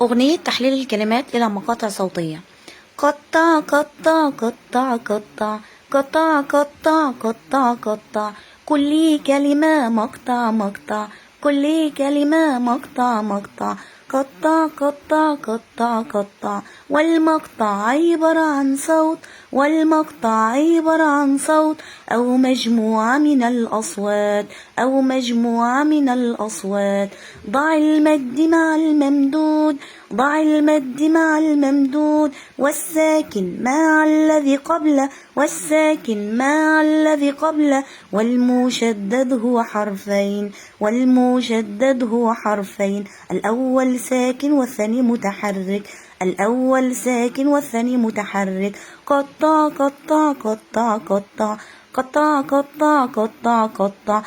أغنية تحليل الكلمات إلى مقاطع صوتية. قطع قطع قطع قطع قطع قطع قطع قطع كل كلمة مقطع مقطع كل كلمة مقطع مقطع قطع قطع قطع قطع والمقطع عبارة عن صوت والمقطع عبارة عن صوت أو مجموعة من الأصوات أو مجموعة من الأصوات. ضع المد مع الممدود ضع المد مع الممدود والساكن مع الذي قبله والساكن مع الذي قبله والمشدد هو حرفين والمشدد هو حرفين. الأول ساكن والثاني متحرك الأول ساكن والثاني متحرك. قطع قطع قطع قطع قطع قطع قطع قطع